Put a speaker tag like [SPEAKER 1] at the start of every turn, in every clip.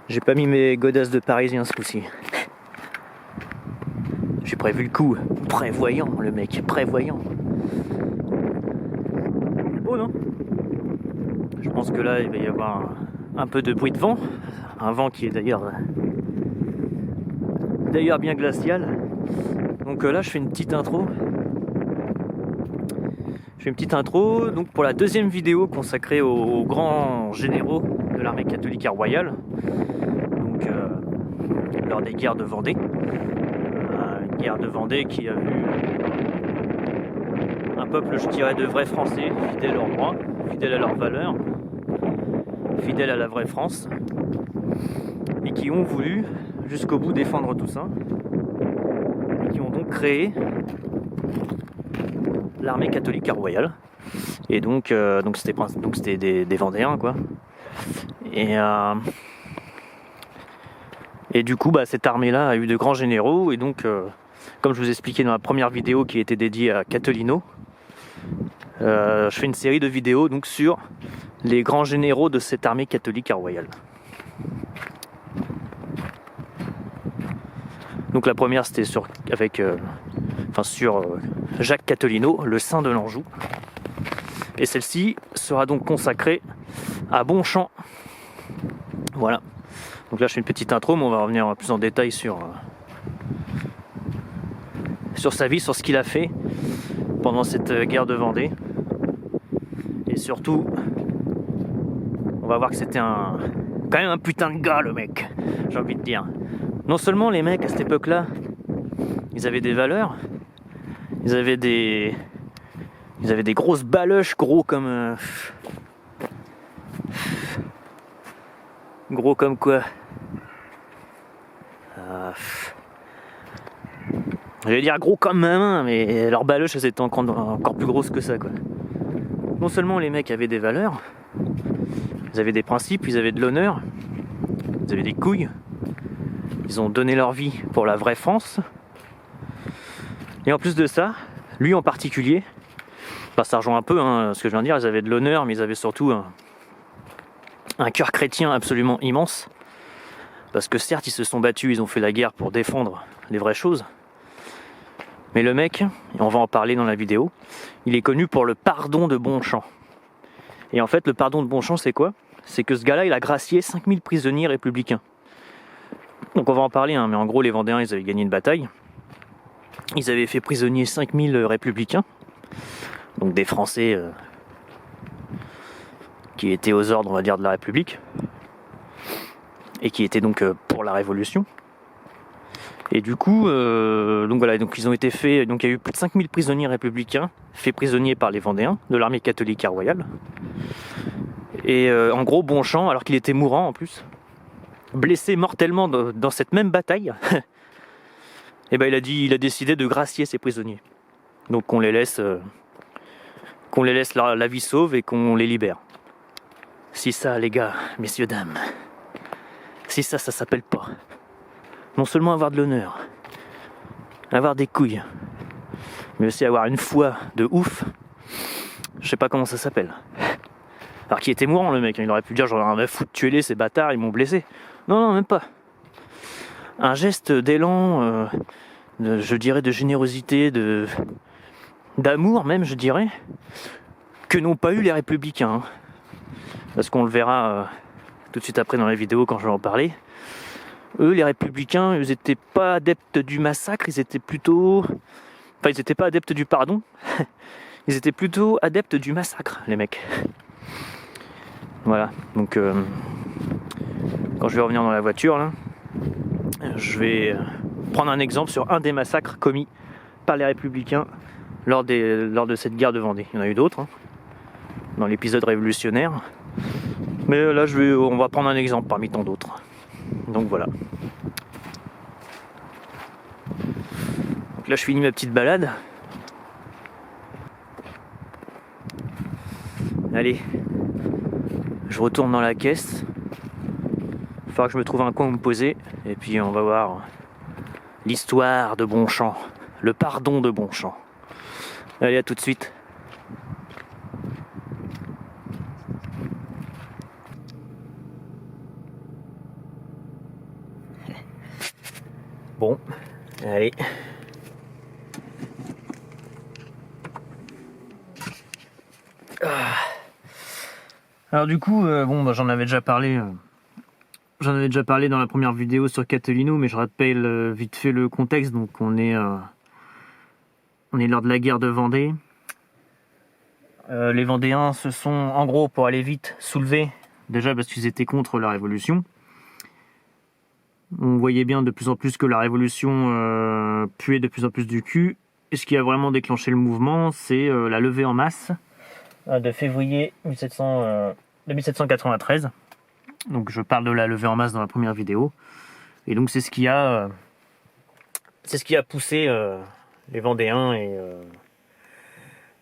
[SPEAKER 1] J'ai pas mis mes godasses de parisien ce coup-ci. J'ai prévu le coup. Prévoyant, le mec, prévoyant. C'est beau, non? Je pense que là, il va y avoir un peu de bruit de vent. Un vent qui est d'ailleurs bien glacial. Donc là, je fais une petite intro. Donc pour la deuxième vidéo consacrée aux grands généraux de l'armée catholique et royale. Donc lors des guerres de Vendée. Une guerre de Vendée qui a vu un peuple, je dirais, de vrais Français, fidèles au roi, fidèles à leurs valeurs, fidèles à la vraie France, et qui ont voulu jusqu'au bout défendre tout ça, et qui ont donc créé l'armée catholique et royale. Et donc c'était des Vendéens, quoi. Et du coup, cette armée-là a eu de grands généraux. Et donc, comme je vous expliquais dans la première vidéo qui était dédiée à Cattolino, je fais une série de vidéos donc sur les grands généraux de cette armée catholique et royale. Donc la première, c'était sur Jacques Cattolino, le saint de l'Anjou. Et celle-ci sera donc consacrée à Bonchamp. Voilà. Donc là, je fais une petite intro, mais on va revenir plus en détail sur sa vie, sur ce qu'il a fait pendant cette guerre de Vendée. Et surtout, on va voir que c'était quand même un putain de gars, le mec, j'ai envie de dire. Non seulement les mecs, à cette époque-là, ils avaient des valeurs, ils avaient des grosses baloches, gros comme quoi. J'allais dire gros comme ma main, mais leurs baloches, elles étaient encore plus grosses que ça, quoi. Non seulement les mecs avaient des valeurs, ils avaient des principes, ils avaient de l'honneur, ils avaient des couilles, ils ont donné leur vie pour la vraie France. Et en plus de ça, lui en particulier, ça rejoint un peu ce que je viens de dire, ils avaient de l'honneur, mais ils avaient surtout un cœur chrétien absolument immense. Parce que certes, ils se sont battus, ils ont fait la guerre pour défendre les vraies choses. Mais le mec, et on va en parler dans la vidéo, il est connu pour le pardon de Bonchamp. Et en fait, le pardon de Bonchamp, c'est quoi? C'est que ce gars-là, il a gracié 5000 prisonniers républicains. Donc on va en parler, mais en gros, les Vendéens, ils avaient gagné une bataille. Ils avaient fait prisonnier 5000 républicains. Donc des Français qui étaient aux ordres, on va dire, de la République. Et qui étaient donc pour la Révolution. Et du coup, donc ils ont été faits. Donc il y a eu plus de 5000 prisonniers républicains faits prisonniers par les Vendéens de l'armée catholique et royale. Et en gros, Bonchamp, alors qu'il était mourant en plus, blessé mortellement dans cette même bataille, et il a décidé de gracier ces prisonniers. Donc qu'on les laisse la vie sauve et qu'on les libère. Si ça, les gars, messieurs, dames, si ça s'appelle pas non seulement avoir de l'honneur, avoir des couilles, mais aussi avoir une foi de ouf, je sais pas comment ça s'appelle. Alors qu'il était mourant, le mec, il aurait pu dire j'en ai rien à foutre, tuez-les, ces bâtards, ils m'ont blessé. Non, même pas. Un geste d'élan, je dirais de générosité, d'amour même, je dirais, que n'ont pas eu les républicains. Parce qu'on le verra tout de suite après dans la vidéo quand je vais en parler. Eux, les républicains, ils n'étaient pas adeptes du massacre, ils étaient pas adeptes du pardon, ils étaient plutôt adeptes du massacre, les mecs. Voilà, donc quand je vais revenir dans la voiture, là, je vais prendre un exemple sur un des massacres commis par les républicains lors de cette guerre de Vendée. Il y en a eu d'autres, dans l'épisode révolutionnaire, mais là, on va prendre un exemple parmi tant d'autres. Donc voilà. Donc là je finis ma petite balade. Allez, je retourne dans la caisse. Il faudra que je me trouve un coin où me poser. Et puis on va voir l'histoire de Bonchamp. Le pardon de Bonchamp. Allez, à tout de suite. Bon, allez. Alors du coup, bon, bah, j'en avais déjà parlé dans la première vidéo sur Catalino, mais je rappelle vite fait le contexte. Donc on est lors de la guerre de Vendée. Les Vendéens se sont, en gros, pour aller vite, soulevés, déjà parce qu'ils étaient contre la Révolution. On voyait bien de plus en plus que la Révolution puait de plus en plus du cul. Et ce qui a vraiment déclenché le mouvement, c'est la levée en masse de février 1793. Donc je parle de la levée en masse dans la première vidéo. Et donc c'est ce qui a poussé les Vendéens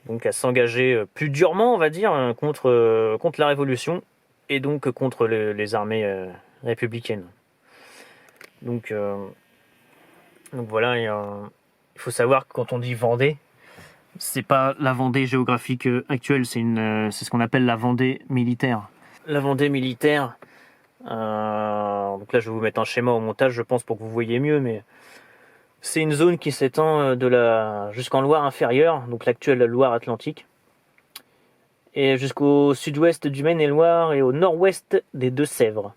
[SPEAKER 1] donc à s'engager plus durement, on va dire, contre la Révolution et donc contre les armées républicaines. Donc voilà, il faut savoir que quand on dit Vendée, c'est pas la Vendée géographique actuelle, c'est ce qu'on appelle la Vendée militaire. La Vendée militaire, donc là je vais vous mettre un schéma au montage, je pense, pour que vous voyez mieux, mais c'est une zone qui s'étend jusqu'en Loire inférieure, donc l'actuelle Loire Atlantique, et jusqu'au sud-ouest du Maine-et-Loire et au nord-ouest des Deux-Sèvres.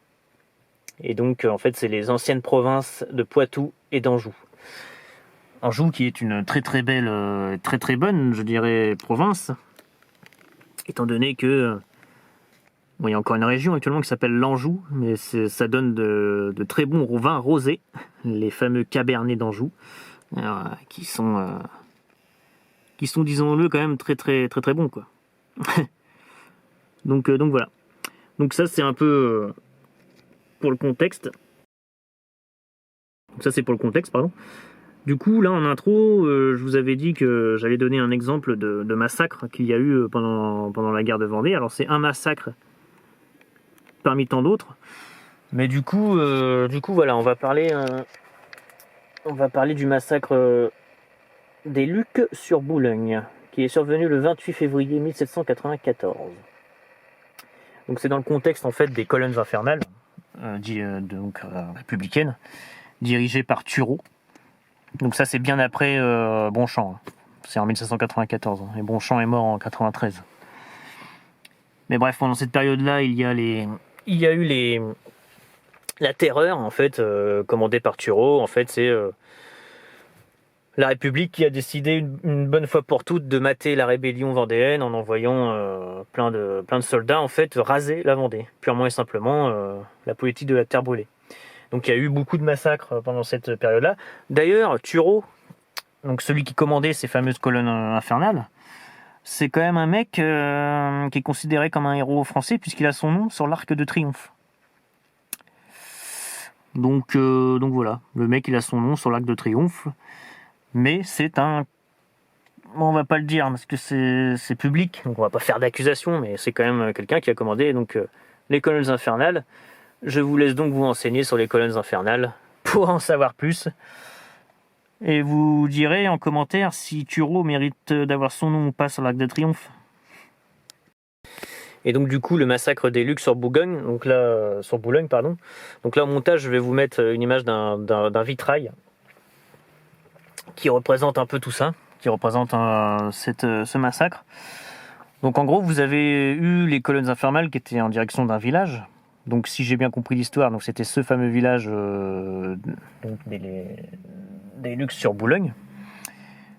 [SPEAKER 1] Et donc en fait c'est les anciennes provinces de Poitou et d'Anjou. Anjou qui est une très très belle, très très bonne, je dirais, province, étant donné que bon, il y a encore une région actuellement qui s'appelle l'Anjou, mais ça donne de très bons vins rosés, les fameux Cabernets d'Anjou, qui sont, disons-le, quand même très très très très bons, quoi. donc voilà. Donc ça c'est un peu pour le contexte. Donc ça c'est pour le contexte, pardon. Du coup, là en intro, je vous avais dit que j'allais donner un exemple de massacre qu'il y a eu pendant la guerre de Vendée. Alors c'est un massacre parmi tant d'autres. Mais du coup voilà, on va parler du massacre des Lucs sur Boulogne, qui est survenu le 28 février 1794. Donc c'est dans le contexte en fait des colonnes infernales, républicaines, dirigées par Turreau. Donc ça c'est bien après Bonchamp. C'est en 1794. Et Bonchamp est mort en 93. Mais bref, pendant cette période-là, il y a eu la terreur en fait, commandée par Turreau. En fait, c'est la République qui a décidé une bonne fois pour toutes de mater la rébellion vendéenne en envoyant plein de soldats en fait raser la Vendée, purement et simplement la politique de la terre brûlée. Donc il y a eu beaucoup de massacres pendant cette période-là. D'ailleurs, Turreau, donc celui qui commandait ces fameuses colonnes infernales, c'est quand même un mec qui est considéré comme un héros français puisqu'il a son nom sur l'Arc de Triomphe. Donc voilà, le mec il a son nom sur l'Arc de Triomphe, mais c'est un... On va pas le dire parce que c'est public, donc on va pas faire d'accusation, mais c'est quand même quelqu'un qui a commandé donc les colonnes infernales. Je vous laisse donc vous renseigner sur les colonnes infernales pour en savoir plus. Et vous direz en commentaire si Turreau mérite d'avoir son nom ou pas sur l'Arc de Triomphe. Et donc du coup le massacre des Lucs sur Boulogne, donc là au montage je vais vous mettre une image d'un vitrail qui représente un peu tout ça, qui représente ce massacre. Donc en gros vous avez eu les colonnes infernales qui étaient en direction d'un village. Donc si j'ai bien compris l'histoire, donc c'était ce fameux village des Lucs sur Boulogne.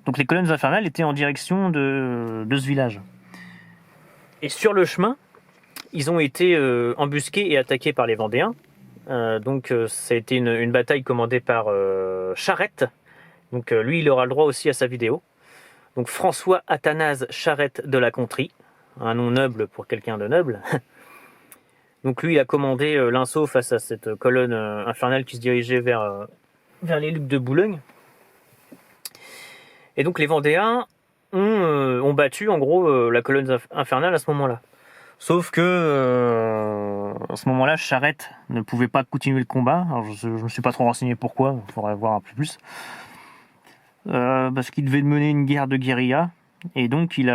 [SPEAKER 1] Donc les colonnes infernales étaient en direction de ce village. Et sur le chemin, ils ont été embusqués et attaqués par les Vendéens. Donc ça a été une bataille commandée par Charette. Donc lui, il aura le droit aussi à sa vidéo. Donc François Athanase Charette de la Contrie, un nom noble pour quelqu'un de noble. Donc lui, il a commandé l'assaut face à cette colonne infernale qui se dirigeait vers les Lucs de Boulogne. Et donc les Vendéens ont battu en gros la colonne infernale à ce moment-là. Sauf que à ce moment-là, Charette ne pouvait pas continuer le combat. Alors je ne me suis pas trop renseigné pourquoi, il faudrait voir un peu plus. Parce qu'il devait mener une guerre de guérilla. Et donc il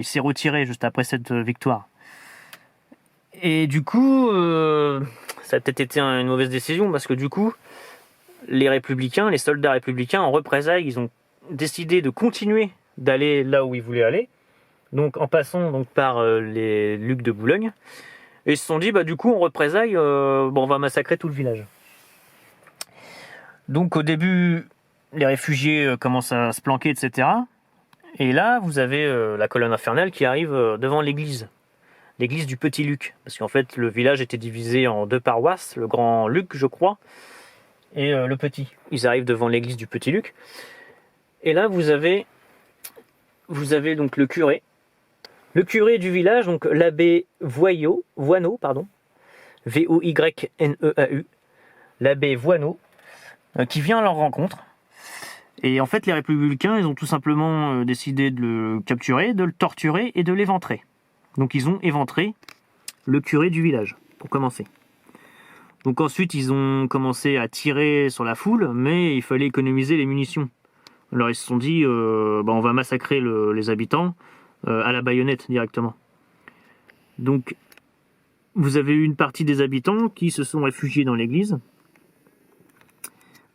[SPEAKER 1] s'est retiré juste après cette victoire. Et du coup, ça a peut-être été une mauvaise décision parce que du coup, les républicains, les soldats républicains, en représailles, ils ont décidé de continuer d'aller là où ils voulaient aller, donc en passant donc par les Lucs de Boulogne, et ils se sont dit, du coup, en représailles, on va massacrer tout le village. Donc au début, les réfugiés commencent à se planquer, etc. Et là, vous avez la colonne infernale qui arrive devant l'église du Petit Luc. Parce qu'en fait, le village était divisé en 2 paroisses, le Grand Luc, je crois, et le Petit. Ils arrivent devant l'église du Petit Luc. Et là, vous avez donc le curé. Le curé du village, donc l'abbé Voineau, V-O-Y-N-E-A-U, l'abbé Voineau, qui vient à leur rencontre. Et en fait, les républicains, ils ont tout simplement décidé de le capturer, de le torturer et de l'éventrer. Donc ils ont éventré le curé du village, pour commencer. Donc ensuite, ils ont commencé à tirer sur la foule, mais il fallait économiser les munitions. Alors ils se sont dit, on va massacrer les habitants à la baïonnette directement. Donc vous avez eu une partie des habitants qui se sont réfugiés dans l'église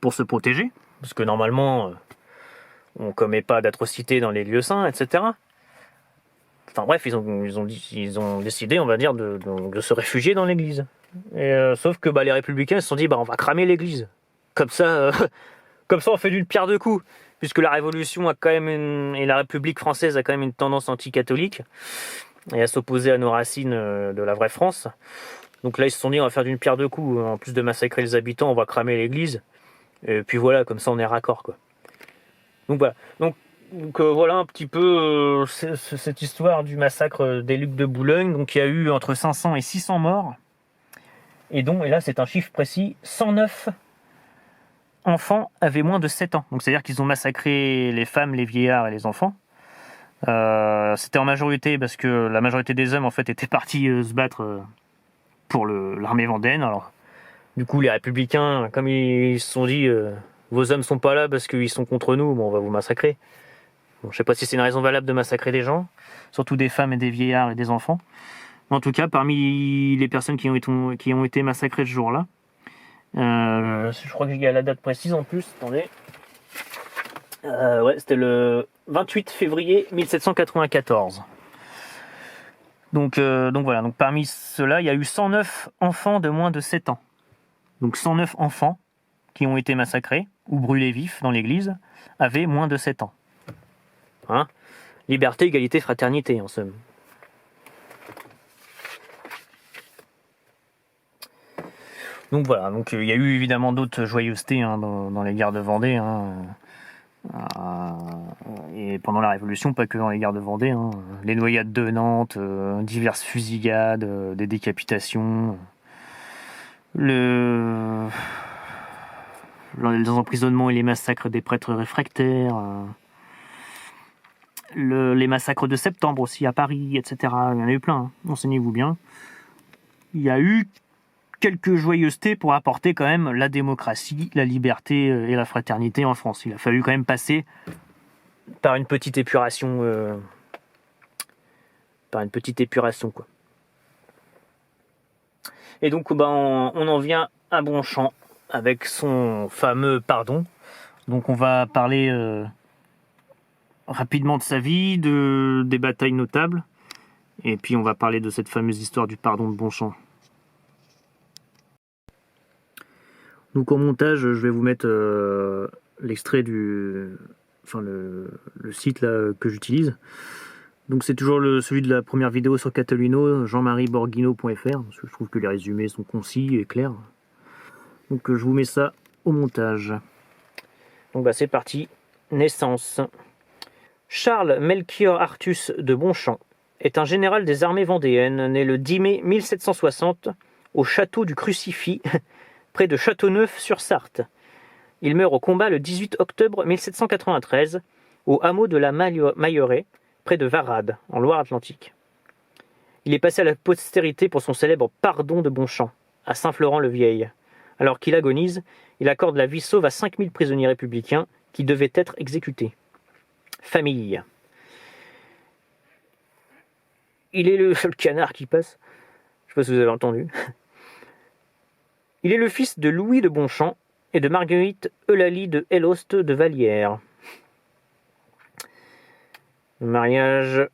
[SPEAKER 1] pour se protéger, parce que normalement, on ne commet pas d'atrocités dans les lieux saints, etc. Enfin bref, ils ont décidé, on va dire, de se réfugier dans l'église. Et, sauf que les républicains se sont dit, on va cramer l'église. Comme ça, on fait d'une pierre deux coups. Puisque la Révolution a quand même et la République française a quand même une tendance anti-catholique et à s'opposer à nos racines de la vraie France. Donc là, ils se sont dit, on va faire d'une pierre deux coups. En plus de massacrer les habitants, on va cramer l'église. Et puis voilà, comme ça, on est raccord, quoi. Donc voilà. Donc voilà un petit peu cette histoire du massacre des Lucs de Boulogne. Donc il y a eu entre 500 et 600 morts. Et là, c'est un chiffre précis, 109 enfants avaient moins de 7 ans. Donc c'est-à-dire qu'ils ont massacré les femmes, les vieillards et les enfants. C'était en majorité parce que la majorité des hommes en fait étaient partis se battre pour l'armée vendéenne. Alors du coup les républicains, comme ils se sont dit vos hommes sont pas là parce qu'ils sont contre nous, on va vous massacrer. Bon, je sais pas si c'est une raison valable de massacrer des gens, surtout des femmes et des vieillards et des enfants. Mais en tout cas, parmi les personnes qui ont été massacrées ce jour-là, je crois qu'il y a la date précise en plus, attendez. C'était le 28 février 1794. Donc voilà, donc parmi ceux-là, il y a eu 109 enfants de moins de 7 ans. Donc 109 enfants qui ont été massacrés ou brûlés vifs dans l'église avaient moins de 7 ans. Hein ? Liberté, égalité, fraternité, en somme. Donc voilà, donc il y a eu évidemment d'autres joyeusetés dans les guerres de Vendée. Et pendant la Révolution, pas que dans les guerres de Vendée. Les noyades de Nantes, diverses fusillades, des décapitations, les emprisonnements et les massacres des prêtres réfractaires, les massacres de septembre aussi à Paris, etc. Il y en a eu plein, renseignez-vous bien. Il y a eu quelques joyeusetés pour apporter quand même la démocratie, la liberté et la fraternité en France. Il a fallu quand même passer par une petite épuration, quoi. Et donc, on en vient à Bonchamp avec son fameux pardon. Donc, on va parler rapidement de sa vie, des batailles notables, et puis on va parler de cette fameuse histoire du pardon de Bonchamp. Donc au montage, je vais vous mettre l'extrait le site là, que j'utilise. Donc c'est toujours celui de la première vidéo sur Cataluno, jean-marie-borghino.fr, parce que je trouve que les résumés sont concis et clairs. Donc je vous mets ça au montage. Donc c'est parti. Naissance. Charles Melchior Artus de Bonchamp est un général des armées vendéennes, né le 10 mai 1760 au château du Crucifix, près de Châteauneuf-sur-Sarthe. Il meurt au combat le 18 octobre 1793, au hameau de la Mailleraie, près de Varades, en Loire-Atlantique. Il est passé à la postérité pour son célèbre pardon de Bonchamp, à Saint-Florent-le-Vieil. Alors qu'il agonise, il accorde la vie sauve à 5000 prisonniers républicains qui devaient être exécutés. Famille. Il est le canard qui passe. Je ne sais pas si vous avez entendu. Il est le fils de Louis de Bonchamp et de Marguerite Eulalie de Hellost de Vallière. Le mariage,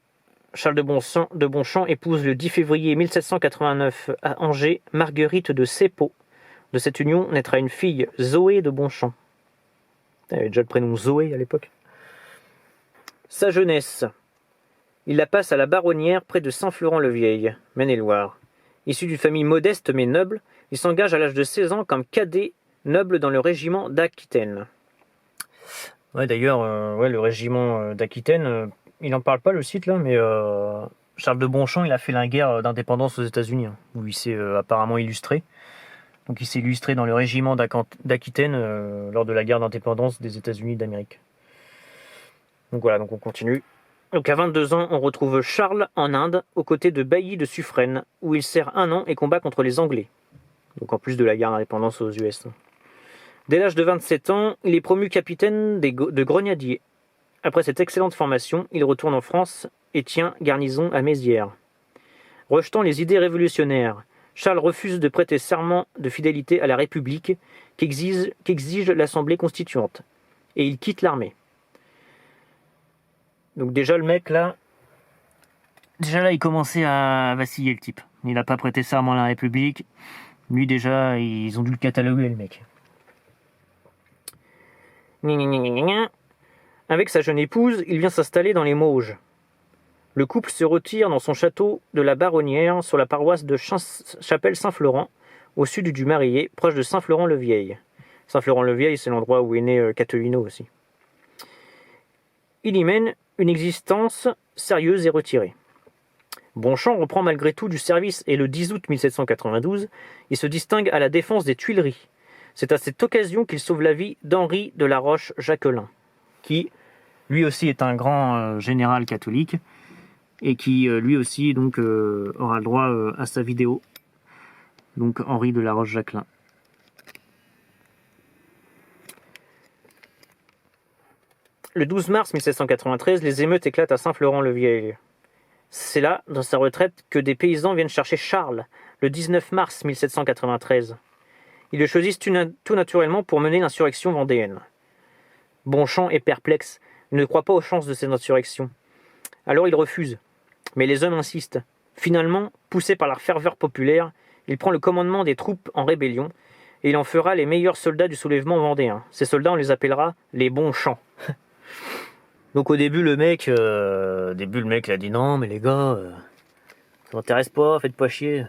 [SPEAKER 1] Charles de Bonchamp épouse le 10 février 1789 à Angers Marguerite de Sepot. De cette union naîtra une fille, Zoé de Bonchamp. Il avait déjà le prénom Zoé à l'époque. Sa jeunesse. Il la passe à la Baronnière près de Saint-Florent-le-Vieil, Maine-et-Loire. Issu d'une famille modeste mais noble, il s'engage à l'âge de 16 ans comme cadet noble dans le régiment d'Aquitaine. Ouais, d'ailleurs, le régiment d'Aquitaine, il n'en parle pas le site là, mais Charles de Bonchamp, il a fait la guerre d'indépendance aux États-Unis, où il s'est apparemment illustré. Donc il s'est illustré dans le régiment d'Aquitaine lors de la guerre d'indépendance des États-Unis d'Amérique. Donc voilà, donc on continue. Donc à 22 ans, on retrouve Charles en Inde, aux côtés de Bailly de Suffren, où il sert 1 an et combat contre les Anglais. Donc en plus de la guerre d'indépendance aux US. Dès l'âge de 27 ans, il est promu capitaine de grenadiers. Après cette excellente formation, il retourne en France et tient garnison à Mézières. Rejetant les idées révolutionnaires, Charles refuse de prêter serment de fidélité à la République qu'exige l'Assemblée constituante, et il quitte l'armée. Donc déjà le mec là, il commençait à vaciller le type. Il n'a pas prêté serment à la République. Lui déjà, ils ont dû le cataloguer le mec. Avec sa jeune épouse, il vient s'installer dans les Mauges. Le couple se retire dans son château de la Baronnière sur la paroisse de Chapelle-Saint-Florent, au sud du Marillet, proche de Saint-Florent-le-Vieil. Saint-Florent-le-Vieil, c'est l'endroit où est né Catelino aussi. Il y mène une existence sérieuse et retirée. Bonchamp reprend malgré tout du service et le 10 août 1792, il se distingue à la défense des Tuileries. C'est à cette occasion qu'il sauve la vie d'Henri de la Roche-Jacquelin, qui lui aussi est un grand général catholique et qui lui aussi donc aura le droit à sa vidéo. Donc Henri de la Roche-Jacquelin. Le 12 mars 1793, les émeutes éclatent à Saint-Florent-le-Vieil. C'est là, dans sa retraite, que des paysans viennent chercher Charles, le 19 mars 1793. Ils le choisissent tout naturellement pour mener l'insurrection vendéenne. Bonchamp est perplexe, il ne croit pas aux chances de cette insurrection. Alors il refuse, mais les hommes insistent. Finalement, poussé par la ferveur populaire, il prend le commandement des troupes en rébellion, et il en fera les meilleurs soldats du soulèvement vendéen. Ces soldats, on les appellera les Bonchamps. Donc au début le mec il a dit non mais les gars, ça m'intéresse pas, faites pas chier.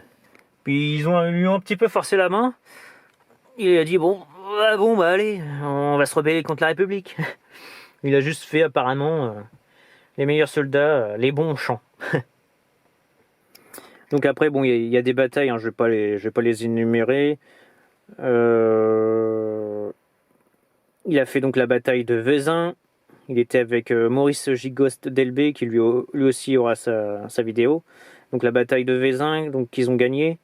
[SPEAKER 1] Puis lui ont un petit peu forcé la main. Il a dit bon bah allez, on va se rebeller contre la République. Il a juste fait apparemment les meilleurs soldats, les Bonchamps. Donc après bon il y a des batailles, je vais pas les énumérer. Il a fait donc la bataille de Vezin. Il était avec Maurice Gigoste d'Elbé, qui lui aussi aura sa vidéo. Donc la bataille de Vezin, donc qu'ils ont gagné.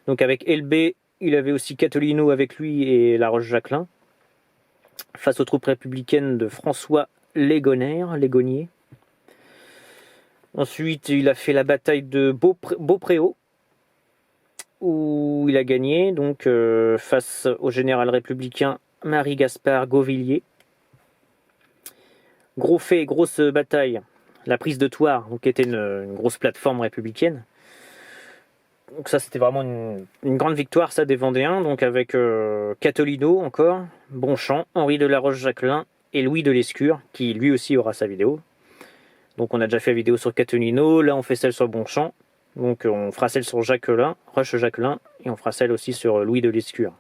[SPEAKER 1] Donc avec Elbé, il avait aussi Catelino avec lui et La Roche-Jacquelin. Face aux troupes républicaines de François Légonnier. Ensuite, il a fait la bataille de Beaupréau, où il a gagné, donc face au général républicain Marie-Gaspard Gauvilliers. Gros fait, grosse bataille, la prise de Thouars, qui était une grosse plateforme républicaine. Donc ça c'était vraiment une grande victoire ça des Vendéens, donc avec Catelino encore, Bonchamp, Henri de la Roche-Jacquelin et Louis de Lescure, qui lui aussi aura sa vidéo. Donc on a déjà fait la vidéo sur Catelino, là on fait celle sur Bonchamp, donc on fera celle sur Roche-Jacquelin, et on fera celle aussi sur Louis de Lescure.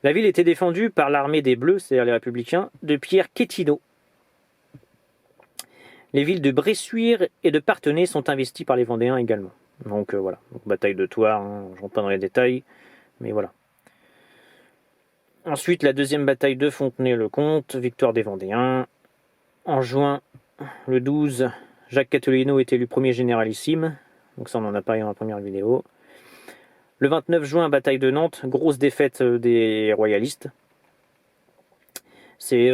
[SPEAKER 1] La ville était défendue par l'armée des Bleus, c'est-à-dire les Républicains, de Pierre Quétineau. Les villes de Bressuire et de Parthenay sont investies par les Vendéens également. Donc voilà, donc, bataille de Thouars, je rentre pas dans les détails, mais voilà. Ensuite, la deuxième bataille de Fontenay-le-Comte, victoire des Vendéens. En juin, le 12, Jacques Catelino est élu premier généralissime, donc ça on en a parlé dans la première vidéo. Le 29 juin, bataille de Nantes, grosse défaite des royalistes. C'est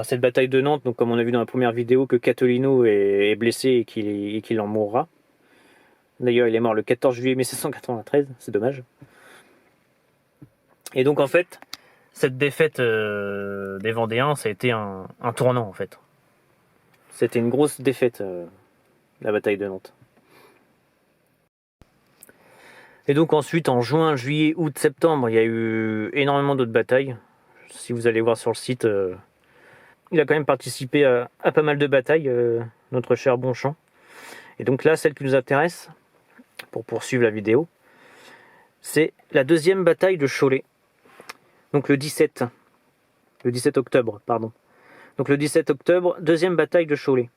[SPEAKER 1] cette bataille de Nantes, donc comme on a vu dans la première vidéo, que Catelino est blessé et qu'il en mourra. D'ailleurs, il est mort le 14 juillet 1793, c'est dommage. Et donc en fait, cette défaite des Vendéens, ça a été un tournant en fait. C'était une grosse défaite, la bataille de Nantes. Et donc ensuite, en juin, juillet, août, septembre, il y a eu énormément d'autres batailles. Si vous allez voir sur le site, il a quand même participé à pas mal de batailles, notre cher Bonchamp. Et donc là, celle qui nous intéresse, pour poursuivre la vidéo, c'est la deuxième bataille de Cholet. Donc le 17 octobre, pardon. Donc le 17 octobre, deuxième bataille de Cholet.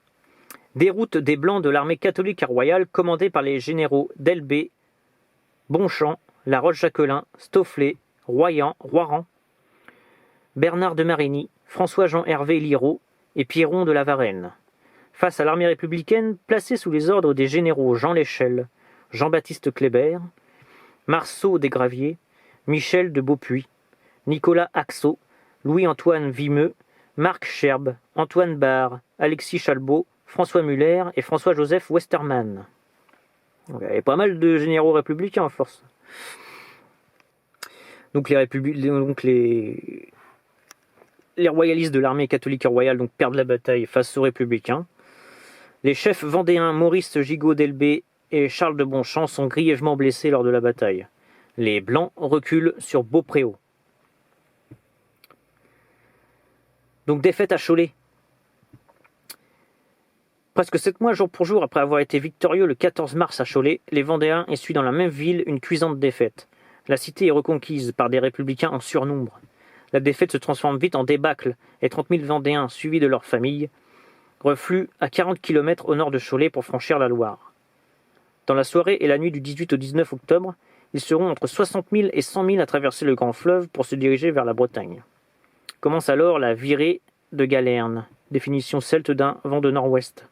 [SPEAKER 1] Déroute des Blancs de l'armée catholique royale commandée par les généraux Delbé, Bonchamp, La Roche-Jacquelin, Stofflet, Royan, Bernard de Marigny, François-Jean Hervé Liraud et Pierron de la Varenne. Face à l'armée républicaine placée sous les ordres des généraux Jean Léchelle, Jean-Baptiste Kléber, Marceau Desgraviers, Michel de Beaupuy, Nicolas Axot, Louis-Antoine Vimeux, Marc Scherbe, Antoine Barre, Alexis Chalbaud, François Muller et François-Joseph Westermann. Il y avait pas mal de généraux républicains en force. Donc les royalistes de l'armée catholique royale donc perdent la bataille face aux républicains. Les chefs vendéens Maurice Gigot d'Elbé et Charles de Bonchamp sont grièvement blessés lors de la bataille. Les Blancs reculent sur Beaupréau. Donc défaite à Cholet. Presque 7 mois jour pour jour après avoir été victorieux le 14 mars à Cholet, les Vendéens essuient dans la même ville une cuisante défaite. La cité est reconquise par des républicains en surnombre. La défaite se transforme vite en débâcle et 30 000 Vendéens, suivis de leurs familles, refluent à 40 km au nord de Cholet pour franchir la Loire. Dans la soirée et la nuit du 18 au 19 octobre, ils seront entre 60 000 et 100 000 à traverser le grand fleuve pour se diriger vers la Bretagne. Commence alors la virée de Galerne, définition celte d'un vent de nord-ouest.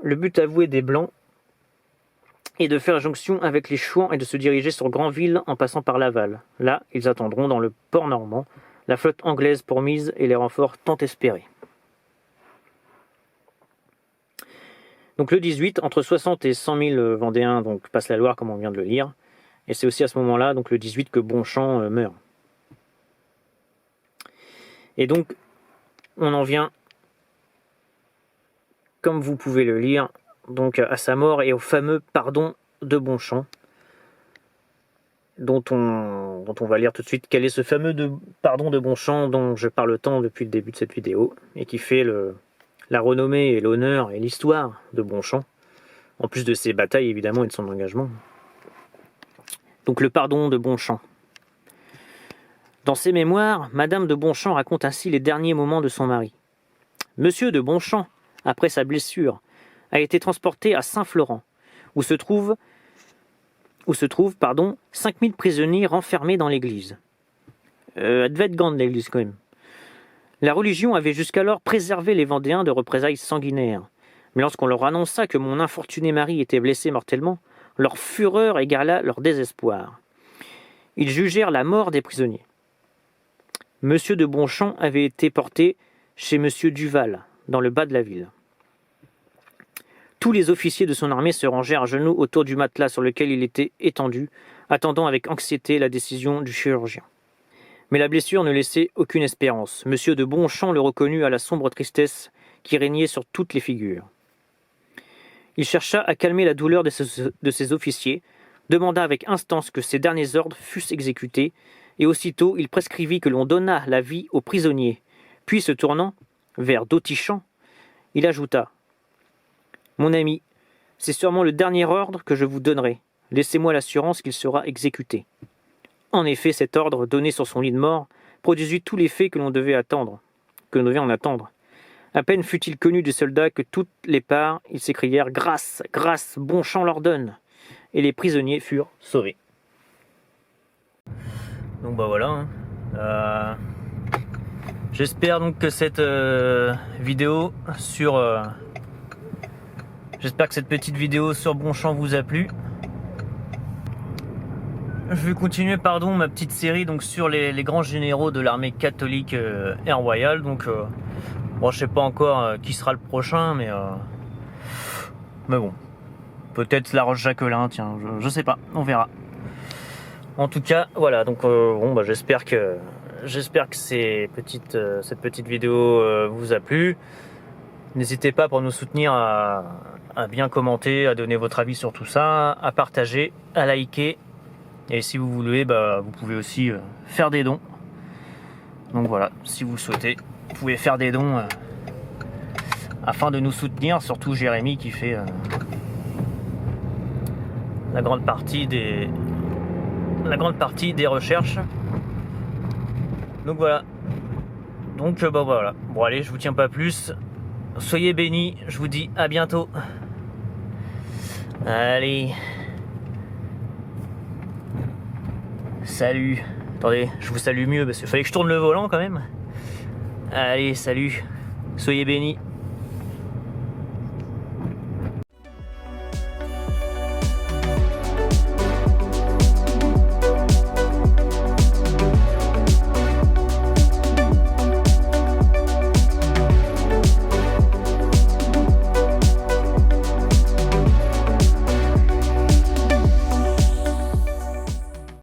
[SPEAKER 1] Le but avoué des Blancs est de faire jonction avec les Chouans et de se diriger sur Granville en passant par Laval. Là, ils attendront dans le port normand la flotte anglaise promise et les renforts tant espérés. Donc le 18, entre 60 et 100 000 Vendéens donc, passent la Loire comme on vient de le lire. Et c'est aussi à ce moment-là, donc le 18, que Bonchamp meurt. Et donc, on en vient, comme vous pouvez le lire, donc à sa mort et au fameux pardon de Bonchamp, dont on va lire tout de suite quel est ce fameux pardon de Bonchamp dont je parle tant depuis le début de cette vidéo, et qui fait la renommée et l'honneur et l'histoire de Bonchamp, en plus de ses batailles évidemment et de son engagement. Donc le pardon de Bonchamp. Dans ses mémoires, Madame de Bonchamp raconte ainsi les derniers moments de son mari. Monsieur de Bonchamp, après sa blessure, a été transporté à Saint-Florent, où se trouvent 5000 prisonniers renfermés dans l'église. Elle devait être grande l'église quand même. La religion avait jusqu'alors préservé les Vendéens de représailles sanguinaires, mais lorsqu'on leur annonça que mon infortuné mari était blessé mortellement, leur fureur égala leur désespoir. Ils jugèrent la mort des prisonniers. Monsieur de Bonchamp avait été porté chez Monsieur Duval, dans le bas de la ville. Tous les officiers de son armée se rangèrent à genoux autour du matelas sur lequel il était étendu, attendant avec anxiété la décision du chirurgien. Mais la blessure ne laissait aucune espérance. Monsieur de Bonchamp le reconnut à la sombre tristesse qui régnait sur toutes les figures. Il chercha à calmer la douleur de ses officiers, demanda avec instance que ses derniers ordres fussent exécutés, et aussitôt il prescrivit que l'on donnât la vie aux prisonniers. Puis, se tournant vers Dautichamp, il ajouta « Mon ami, c'est sûrement le dernier ordre que je vous donnerai. Laissez-moi l'assurance qu'il sera exécuté. » En effet, cet ordre, donné sur son lit de mort, produisit tout l'effet que l'on devait en attendre. À peine fut-il connu des soldats que toutes les parts, ils s'écrièrent « Grâce, grâce, Bonchamp l'ordonne !» Et les prisonniers furent sauvés. Donc bah voilà. J'espère donc que cette vidéo J'espère que cette petite vidéo sur Bonchamp vous a plu. Je vais continuer ma petite série donc sur les grands généraux de l'armée catholique et royale. Donc bon, je sais pas encore qui sera le prochain, mais bon, peut-être La Roche-Jacquelin, tiens, je sais pas, on verra. En tout cas, voilà, donc bon, bah, j'espère que cette petite vidéo vous a plu. N'hésitez pas pour nous soutenir à bien commenter, à donner votre avis sur tout ça, à partager, à liker. Et si vous voulez, bah, vous pouvez aussi faire des dons. Donc voilà, si vous souhaitez, vous pouvez faire des dons afin de nous soutenir, surtout Jérémy qui fait la grande partie des recherches. Donc voilà. Donc bah voilà. Bon allez, je vous tiens pas plus. Soyez bénis, je vous dis à bientôt. Allez. Salut. Attendez, je vous salue mieux parce qu'il fallait que je tourne le volant quand même. Allez, salut. Soyez bénis.